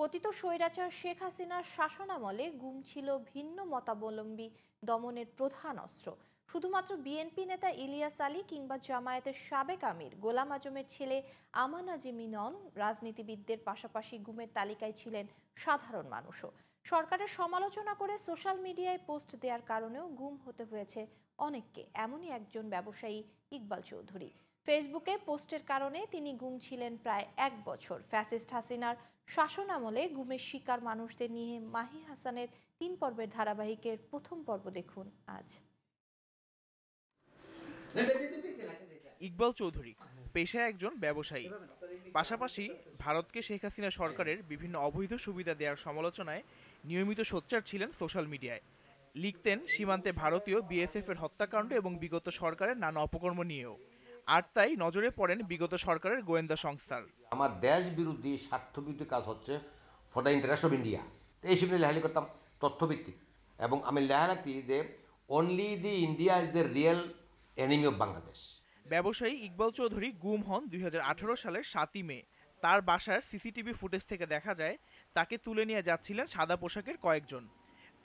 পতিত স্বৈরাচার শেখ হাসিনার শাসনামলে গুম ছিল ভিন্ন মতাবলম্বী দমনের প্রধান অস্ত্র। শুধুমাত্র বিএনপি নেতা ইলিয়াস আলী কিংবা জামায়াতের সাবেক আমির গোলাম আজমের ছেলে আমান আজিমি নন, রাজনীতিবিদদের পাশাপাশি গুমের তালিকায় ছিলেন সাধারণ মানুষও। সরকারের সমালোচনা করে সোশ্যাল মিডিয়ায় পোস্ট দেওয়ার কারণেও গুম হতে হয়েছে অনেককে। এমনই একজন ব্যবসায়ী ইকবাল চৌধুরী। ফেসবুকে পোস্টের কারণে তিনি গুম ছিলেন প্রায় 1 বছর। ফ্যাসিস্ট হাসিনার শাসনামলে গুমের শিকার মানুষদের নিয়ে মাহি হাসানের 3 পর্বের ধারাবাহিকের প্রথম পর্ব দেখুন আজ। ইকবাল চৌধুরী পেশায় একজন ব্যবসায়ী, পাশাপাশি ভারতকে শেখ হাসিনা সরকারের বিভিন্ন অবৈধ সুবিধা দেওয়ার সমালোচনায় নিয়মিত সোচ্চার ছিলেন সোশ্যাল মিডিয়ায়। লিখতেন সীমান্তে ভারতীয় বিএসএফ এর হত্যাকাণ্ড এবং বিগত সরকারের নানা অপকর্ম নিয়েও। আর তাই নজরে পড়েন বিগত সরকারের গোয়েন্দা সংস্থার। আমার দেশ বিরোধী স্বার্থবিরোধী কাজ হচ্ছে for the interest of India. এইসব নিয়ে লেখালেখি করতাম তথ্যভিত্তিক, এবং আমি লেখালেখি যে only the India is the real enemy of Bangladesh. ব্যবসায়ী ইকবাল চৌধুরী গুম হন 2018 সালের 7ই মে। তার বাসার সিসিটিভি ফুটেজ থেকে দেখা যায় তাকে তুলে নিয়ে যাচ্ছিলেন সাদা পোশাকের কয়েকজন।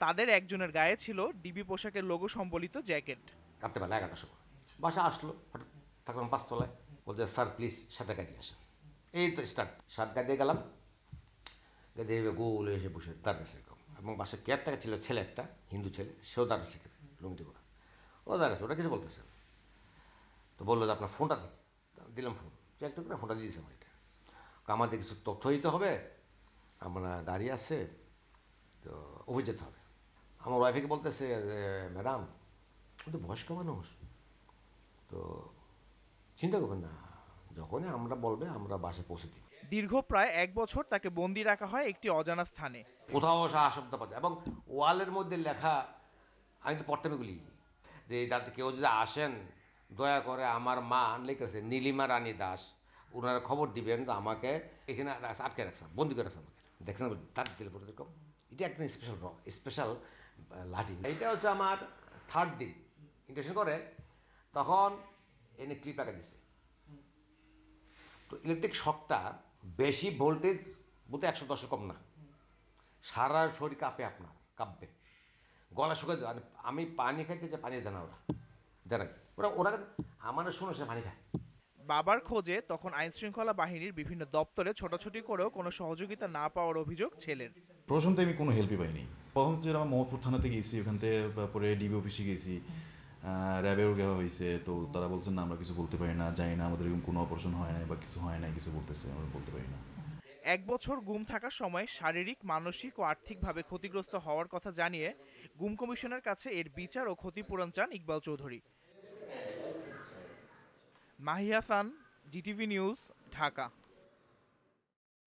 তাদের একজনের গায়ে ছিল ডিবি পোশাকের লোগো সম্বলিত জ্যাকেট। রাত্রেবেলা 11টার সময় বাসা আসলো, হঠাৎ থাকলাম 5 তলায়, বলছে স্যার প্লিজ 60 টাকা দিয়ে আসেন। এই তো স্টার্ট, 60 টাকা দিয়ে গেলাম, দিয়ে গোল এসে বসে দাঁড়িয়েছে এরকম, এবং বাসায় ক্যাব টাকা ছিল, ছেলে একটা হিন্দু ছেলে, সেও দাঁড়িয়েছে লুঙ্গি করে, ও দাঁড়িয়েছে, ওটা কিছু বলতেছে। তো বললো যে আপনার ফোনটা দিন, দিলাম ফোন, চেক করে ফোনটা দিয়ে দিয়েছে আমার। এটা আমাদের কিছু তথ্য দিতে হবে, আমরা দাঁড়িয়ে আছে, তো অফিস যেতে হবে। আমার ওয়াইফকে বলতেছে ম্যাডাম তো বয়স্ক মানুষ, তো চিন্তা করবেন না, যখনই আমরা বলবে আমরা বাসায় পৌঁছে দিই। দীর্ঘ প্রায় 1 বছর তাকে বন্দি রাখা হয় একটি অজানা স্থানে। কোথাও শব্দ পাচ্ছে, এবং ওয়ালের মধ্যে লেখা, আমি তো পড়তে এগুলি, যে যাতে কেউ যদি আসেন দয়া করে, আমার মা লিখেছে নীলিমা রানী দাস, ওনারা খবর দিবেন তো আমাকে এখানে আটকে রাখছে, বন্দি করে রাখছে আমাকে। দেখছেন তার দিল করে এরকম, এটা একটা স্পেশাল লাঠি। এইটা হচ্ছে আমার 3rd দিন ইন্টারেকশন করে, তখন এনে ক্লিপ লাগা দিচ্ছে। তো ইলেকট্রিক শকটা বেশি ভোল্টেজ বলতে 110 কম না, সারা শরীর কাঁপে, আপনার কাঁপবে, গলা শুকিয়ে যাবে। আমি পানি খাইতে যে পানি দেয় না, ওরা ওরা আমার শুনে সে পানি খায়। বাবার খোঁজে তখন আইনশৃঙ্খলা বাহিনীর বিভিন্ন দপ্তরে ছোটাছুটি করেও কোনো সহযোগিতা না পাওয়ার অভিযোগ ছেলের। প্রথমত আমি কোনো হেল্পই পাইনি। প্রথম যে আমরা মোহাম্মদপুর থানাতে গেছি, ওখান থেকে পরে ডিবি অফিসে গেছি, র্যাবেও গেওয়া হয়েছে, তো তারা বলছেন না আমরা কিছু বলতে পারি না, জানি না, আমাদের এরকম কোনো অপারেশন হয় নাই বা কিছু হয় নাই, কিছু বলতেছে, আমরা বলতে পারি না। 1 বছর গুম থাকার সময় শারীরিক, মানসিক ও আর্থিকভাবে ক্ষতিগ্রস্ত হওয়ার কথা জানিয়ে গুম কমিশনের কাছে এর বিচার ও ক্ষতিপূরণ চান ইকবাল চৌধুরী। Mahi Hasan, GTV news, Dhaka.